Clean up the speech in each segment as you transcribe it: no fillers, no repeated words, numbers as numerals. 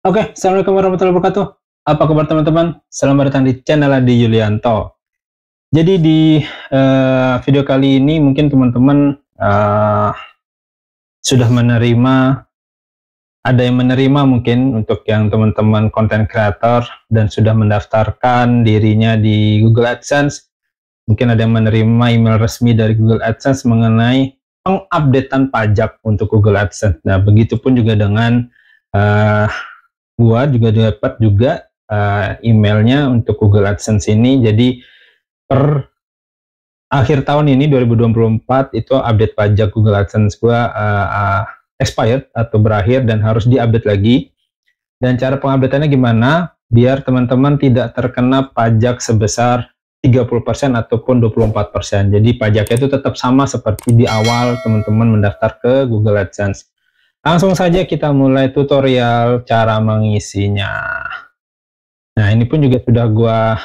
Oke, Assalamualaikum warahmatullahi wabarakatuh. Apa kabar teman-teman? Selamat datang di channel Adi Yulianto. Jadi di video kali ini mungkin teman-teman sudah menerima, ada yang menerima mungkin untuk yang teman-teman content creator dan sudah mendaftarkan dirinya di Google AdSense. Mungkin ada yang menerima email resmi dari Google AdSense mengenai pengupdatean pajak untuk Google AdSense. Nah, begitupun juga dengan gua juga dapat juga emailnya untuk Google AdSense ini. Jadi per akhir tahun ini 2024 itu update pajak Google AdSense gua expired atau berakhir dan harus diupdate lagi. Dan cara pengupdateannya gimana? Biar teman-teman tidak terkena pajak sebesar 30% ataupun 24%. Jadi pajaknya itu tetap sama seperti di awal teman-teman mendaftar ke Google AdSense. Langsung saja kita mulai tutorial cara mengisinya. Nah, ini pun juga sudah gua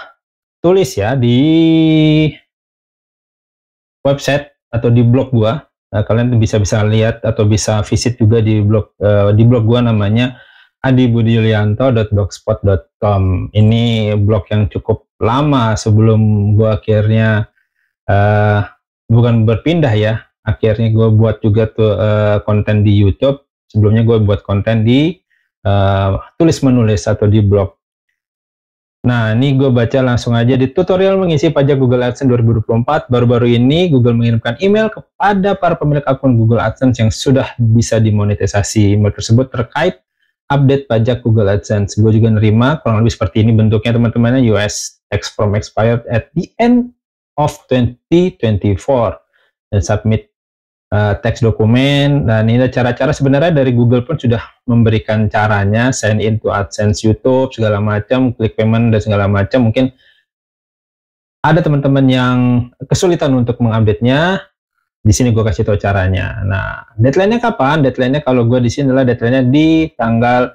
tulis ya di website atau di blog gua. Nah, kalian bisa lihat atau bisa visit juga di blog gua, namanya adibudiulianto.blogspot.com. Ini blog yang cukup lama sebelum gua akhirnya bukan berpindah ya. Akhirnya gue buat juga tuh konten di YouTube. Sebelumnya gue buat konten di tulis menulis atau di blog. Nah, ini gue baca langsung aja di tutorial mengisi pajak Google AdSense 2024. Baru-baru ini Google mengirimkan email kepada para pemilik akun Google AdSense yang sudah bisa dimonetisasi. Email tersebut terkait update pajak Google AdSense. Gue juga nerima kurang lebih seperti ini bentuknya teman-teman. US tax form expired at the end of 2024 dan submit teks dokumen. Dan ini cara-cara sebenarnya dari Google pun sudah memberikan caranya, sign in to AdSense YouTube segala macam, klik payment dan segala macam. Mungkin ada teman-teman yang kesulitan untuk mengupdate-nya. Di sini gue kasih tahu caranya. Nah, deadline-nya kapan? Deadline-nya kalau gue di sini adalah deadline-nya di tanggal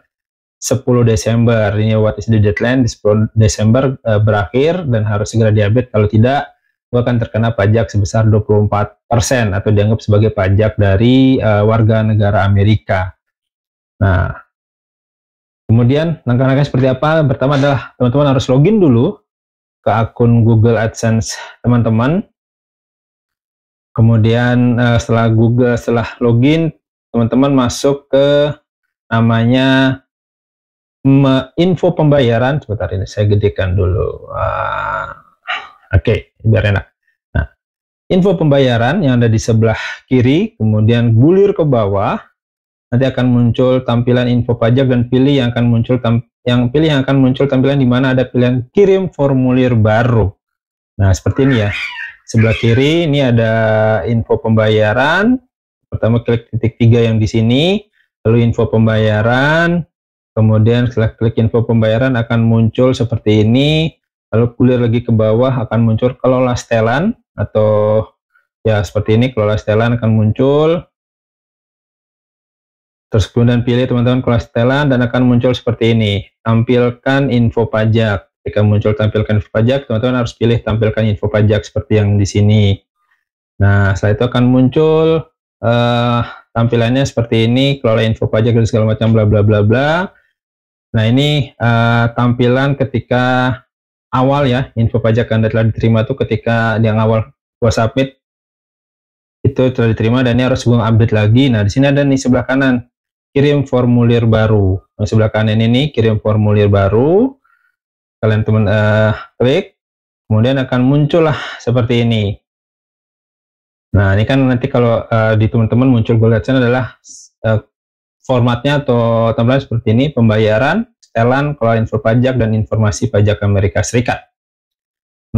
10 Desember. Ini what is the deadline? Di 10 Desember berakhir dan harus segera diupdate. Kalau tidak, gue akan terkena pajak sebesar 24% atau dianggap sebagai pajak dari warga negara Amerika. Nah, kemudian langkah-langkah seperti apa? Pertama adalah teman-teman harus login dulu ke akun Google AdSense teman-teman. Kemudian setelah login, teman-teman masuk ke namanya info pembayaran. Sebentar, ini saya gedekan dulu. Oke, biar enak. Nah, info pembayaran yang ada di sebelah kiri, kemudian gulir ke bawah, nanti akan muncul tampilan info pajak dan pilih yang akan muncul tampilan di mana ada pilihan kirim formulir baru. Nah, seperti ini ya. Sebelah kiri ini ada info pembayaran. Pertama klik titik 3 yang di sini, lalu info pembayaran. Kemudian setelah klik info pembayaran akan muncul seperti ini. Lalu gulir lagi ke bawah akan muncul kelola setelan, atau ya seperti ini, kelola setelan akan muncul. Terus kemudian pilih teman-teman kelola setelan dan akan muncul seperti ini, tampilkan info pajak. Ketika muncul tampilkan info pajak, teman-teman harus pilih tampilkan info pajak seperti yang di sini. Nah, setelah itu akan muncul tampilannya seperti ini, kelola info pajak dan segala macam bla bla bla bla. Nah, ini tampilan ketika awal ya, info pajak Anda telah diterima tuh ketika yang awal gua submit itu telah diterima dan ini harus gua update lagi. Nah, di sini ada nih sebelah kanan kirim formulir baru. Nah, sebelah kanan ini kirim formulir baru. Kalian klik, kemudian akan muncul lah seperti ini. Nah, ini kan nanti kalau di teman-teman muncul Google AdSense adalah formatnya atau tampilan seperti ini, pembayaran, setelan, kelola info pajak, dan informasi pajak Amerika Serikat.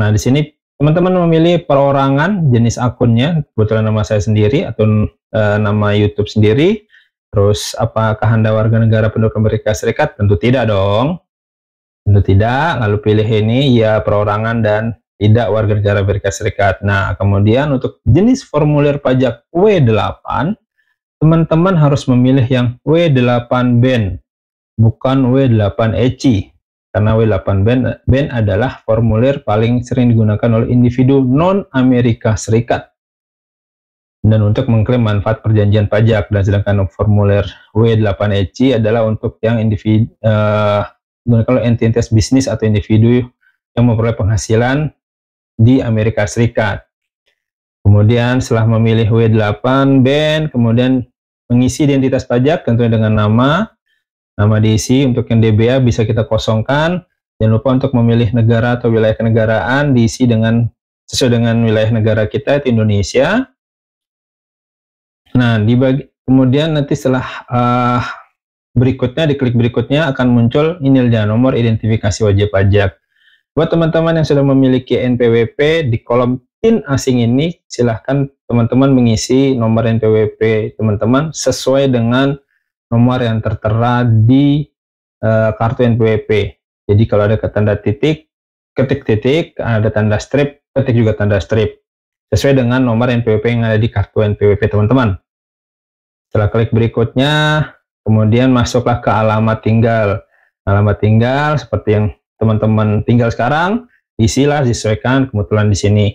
Nah, di sini teman-teman memilih perorangan, jenis akunnya, kebetulan nama saya sendiri atau nama YouTube sendiri. Terus apakah Anda warga negara penduduk Amerika Serikat? Tentu tidak dong. Tentu tidak. Lalu pilih ini ya, perorangan dan tidak warga negara Amerika Serikat. Nah, kemudian untuk jenis formulir pajak W8, teman-teman harus memilih yang W8 BEN, bukan W8 ECI, karena W8 BEN adalah formulir paling sering digunakan oleh individu non-Amerika Serikat. dan untuk mengklaim manfaat perjanjian pajak. Dan sedangkan formulir W8EC adalah untuk yang individu, kalau entitas bisnis atau individu yang memperoleh penghasilan di Amerika Serikat. Kemudian setelah memilih W8 BEN, kemudian mengisi identitas pajak tentunya dengan nama diisi. Untuk yang DBA bisa kita kosongkan. Jangan lupa untuk memilih negara atau wilayah kenegaraan diisi sesuai dengan wilayah negara kita, itu Indonesia. Nah, kemudian nanti setelah di klik berikutnya akan muncul ini dia nomor identifikasi wajib pajak. Buat teman-teman yang sudah memiliki NPWP, di kolom PIN asing ini silahkan teman-teman mengisi nomor NPWP teman-teman sesuai dengan nomor yang tertera di kartu NPWP. Jadi kalau ada tanda titik, ketik titik, ada tanda strip, ketik juga tanda strip, sesuai dengan nomor NPWP yang ada di kartu NPWP teman-teman. Setelah klik berikutnya, kemudian masuklah ke alamat tinggal. Alamat tinggal seperti yang teman-teman tinggal sekarang, isilah, disesuaikan. Kebetulan di sini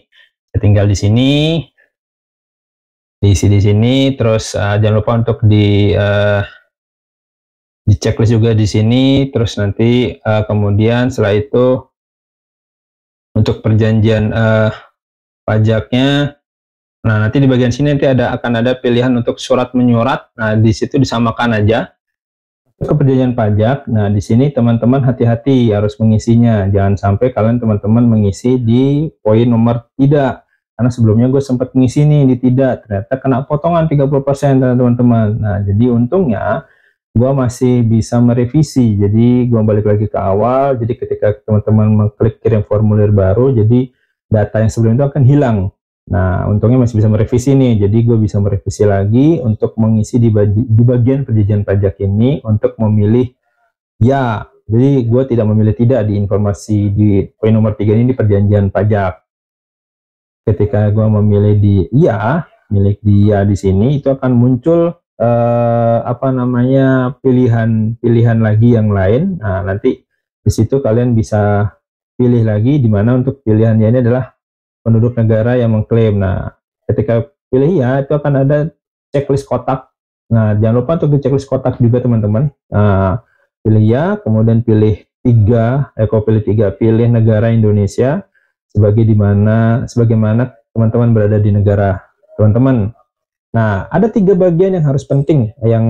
saya tinggal di sini, diisi di sini. Terus jangan lupa untuk di checklist juga di sini. Terus nanti kemudian setelah itu untuk perjanjian pajaknya, nah nanti di bagian sini nanti akan ada pilihan untuk surat menyurat. Nah di situ disamakan aja ke perjanjian pajak. Nah di sini teman-teman hati-hati harus mengisinya, jangan sampai kalian teman-teman mengisi di poin nomor tidak, karena sebelumnya gue sempat mengisi nih di tidak, ternyata kena potongan 30% teman-teman. Nah jadi untungnya gue masih bisa merevisi, jadi gue balik lagi ke awal. Jadi ketika teman-teman mengklik kirim formulir baru, jadi data yang sebelum itu akan hilang. Nah untungnya masih bisa merevisi nih, jadi gue bisa merevisi lagi untuk mengisi di bagian perjanjian pajak ini untuk memilih ya. Jadi gue tidak memilih tidak di informasi di poin nomor 3 ini di perjanjian pajak. Ketika gue memilih di iya, milik dia di sini, itu akan muncul pilihan lagi yang lain. Nah nanti di situ kalian bisa pilih lagi, di mana untuk pilihannya ini adalah penduduk negara yang mengklaim. Nah ketika pilih ya, itu akan ada checklist kotak. Nah jangan lupa untuk di checklist kotak juga teman-teman. Nah, pilih ya, kemudian pilih 3, pilih 3, pilih negara Indonesia sebagaimana teman-teman berada di negara teman-teman. Nah, ada 3 bagian yang harus penting yang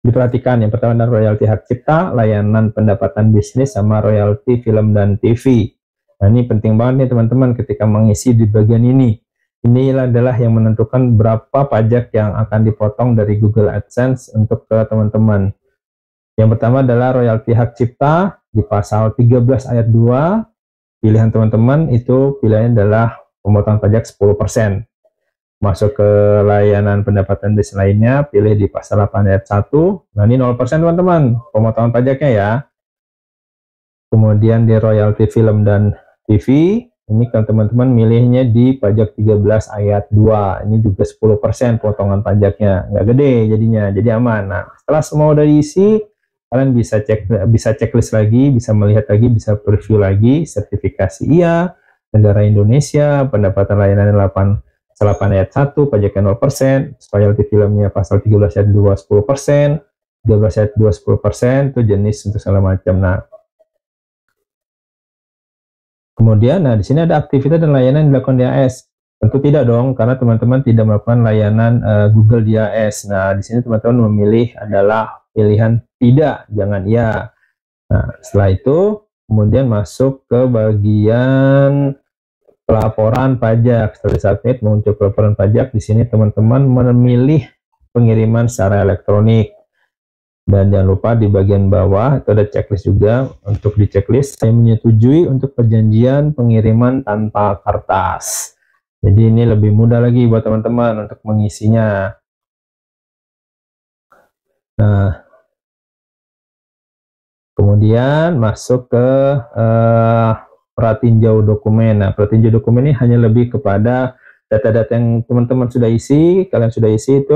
diperhatikan. Yang pertama adalah royalti hak cipta, layanan pendapatan bisnis, sama royalti film dan TV. Nah, ini penting banget nih teman-teman ketika mengisi di bagian ini. Inilah adalah yang menentukan berapa pajak yang akan dipotong dari Google AdSense untuk ke teman-teman. Yang pertama adalah royalti hak cipta di pasal 13 ayat 2. Pilihan teman-teman itu pilihannya adalah pemotongan pajak 10%. Masuk ke layanan pendapatan bisnis lainnya, pilih di pasal 8 ayat 1. Nah ini 0% teman-teman pemotongan pajaknya ya. Kemudian di royalti film dan TV, ini kan teman-teman milihnya di pajak 13 ayat 2. Ini juga 10% potongan pajaknya, nggak gede jadinya, jadi aman. Nah setelah semua udah diisi, kalian bisa checklist lagi, bisa melihat lagi, bisa preview lagi. Sertifikasi iya, negara Indonesia, pendapatan layanan 8 ayat 1, pajaknya 0%, royalti filmnya pasal 13 ayat 2 10%, 13 ayat 2 10%, itu jenis untuk segala macam. Nah, kemudian di sini ada aktivitas dan layanan yang dilakukan di AS. Tentu tidak dong, karena teman-teman tidak melakukan layanan Google di AS. Nah, di sini teman-teman memilih adalah pilihan tidak, jangan iya. Nah, setelah itu kemudian masuk ke bagian pelaporan pajak. Setelah submit muncul pelaporan pajak. Di sini teman-teman memilih pengiriman secara elektronik. Dan jangan lupa di bagian bawah itu ada checklist juga. Untuk di checklist saya menyetujui untuk perjanjian pengiriman tanpa kertas. Jadi ini lebih mudah lagi buat teman-teman untuk mengisinya. Nah, kemudian masuk ke pratinjau dokumen. Nah, pratinjau dokumen ini hanya lebih kepada data-data yang teman-teman sudah isi. Kalian sudah isi itu,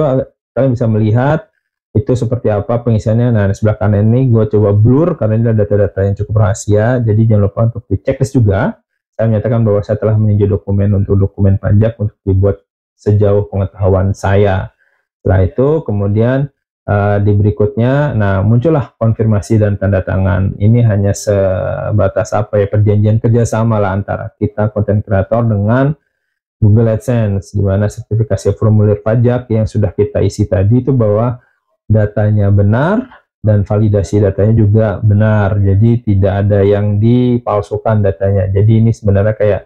kalian bisa melihat itu seperti apa pengisiannya. Nah, di sebelah kanan ini gue coba blur karena ini adalah data-data yang cukup rahasia. Jadi jangan lupa untuk di checklist juga. Saya menyatakan bahwa saya telah meninjau dokumen untuk dokumen pajak untuk dibuat sejauh pengetahuan saya. Setelah itu kemudian di berikutnya, nah muncullah konfirmasi dan tanda tangan. Ini hanya sebatas perjanjian kerjasama lah antara kita konten kreator dengan Google AdSense, di mana sertifikasi formulir pajak yang sudah kita isi tadi itu bahwa datanya benar dan validasi datanya juga benar. Jadi tidak ada yang dipalsukan datanya. Jadi ini sebenarnya kayak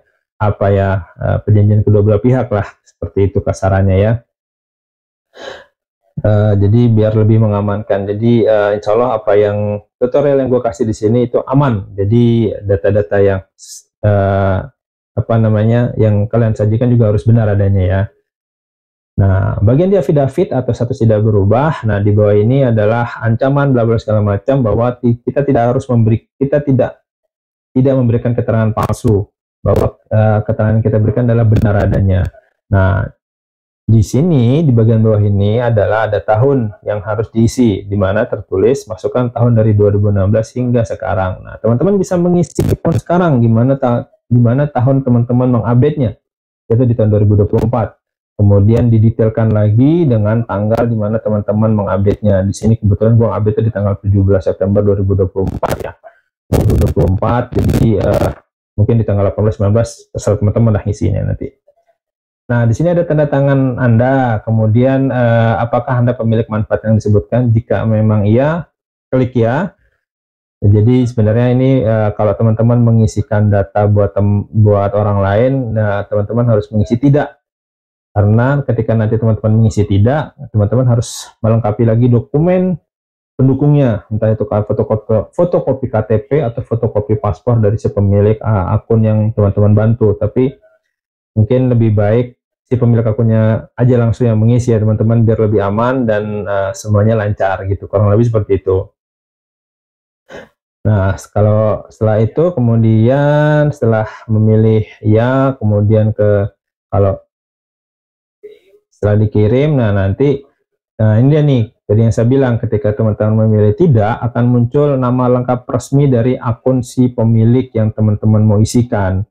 perjanjian kedua belah pihak lah, seperti itu kasarannya ya. Jadi biar lebih mengamankan. Jadi insya Allah tutorial yang gue kasih di sini itu aman. Jadi data-data yang yang kalian sajikan juga harus benar adanya ya. Nah, bagian di affidavit atau status tidak berubah. Nah, di bawah ini adalah ancaman bla bla segala macam bahwa kita tidak memberikan keterangan palsu, bahwa keterangan yang kita berikan adalah benar adanya. Nah, di sini di bagian bawah ini adalah ada tahun yang harus diisi, di mana tertulis masukkan tahun dari 2016 hingga sekarang. Nah, teman-teman bisa mengisi tahun sekarang di mana tahun teman-teman mengupdate-nya, yaitu di tahun 2024. Kemudian didetailkan lagi dengan tanggal di mana teman-teman mengupdate-nya. Di sini kebetulan gua update di tanggal 17 September 2024 ya. 2024, jadi mungkin di tanggal 18-19 terserah teman-teman lah isinya nanti. Nah, di sini ada tanda tangan Anda. Kemudian apakah Anda pemilik manfaat yang disebutkan? Jika memang iya, klik ya. Jadi sebenarnya ini kalau teman-teman mengisikan data buat orang lain, nah teman-teman harus mengisi tidak. Karena ketika nanti teman-teman mengisi tidak, teman-teman harus melengkapi lagi dokumen pendukungnya, entah itu fotokopi KTP atau fotokopi paspor dari si pemilik akun yang teman-teman bantu. Tapi mungkin lebih baik si pemilik akunnya aja langsung yang mengisi ya teman-teman, biar lebih aman dan semuanya lancar gitu, kurang lebih seperti itu. Nah, kalau setelah itu kemudian setelah memilih ya, kemudian kalau setelah dikirim, nah nanti ini dia nih, jadi yang saya bilang ketika teman-teman memilih tidak, akan muncul nama lengkap resmi dari akun si pemilik yang teman-teman mau isikan,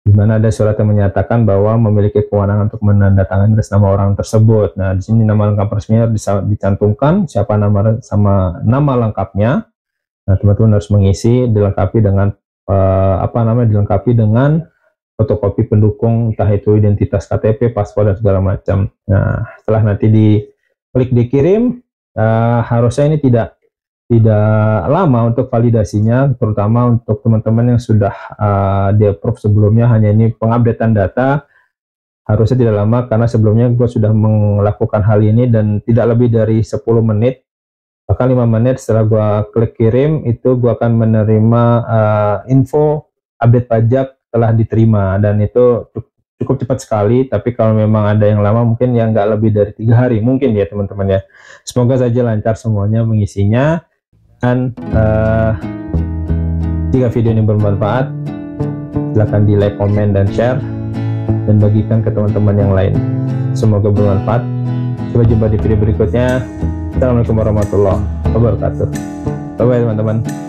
di mana ada surat yang menyatakan bahwa memiliki kewenangan untuk menandatangani atas nama orang tersebut. Nah, di sini nama lengkap resminya bisa dicantumkan siapa sama nama lengkapnya. Nah, teman-teman harus mengisi, dilengkapi dengan dilengkapi dengan fotokopi pendukung, entah itu identitas KTP, paspor dan segala macam. Nah, setelah nanti diklik dikirim, harusnya ini tidak lama untuk validasinya, terutama untuk teman-teman yang sudah di-approve sebelumnya. Hanya ini pengupdatean data, harusnya tidak lama karena sebelumnya gue sudah melakukan hal ini dan tidak lebih dari 10 menit. Bahkan 5 menit setelah gua klik kirim, itu gua akan menerima info update pajak telah diterima, dan itu cukup cepat sekali. Tapi kalau memang ada yang lama, mungkin yang nggak lebih dari 3 hari mungkin ya teman-teman ya. Semoga saja lancar semuanya mengisinya, dan jika video ini bermanfaat, silahkan di like, komen, dan share, dan bagikan ke teman-teman yang lain. Semoga bermanfaat. Sampai jumpa di video berikutnya. Assalamualaikum warahmatullahi wabarakatuh. Bye bye teman-teman.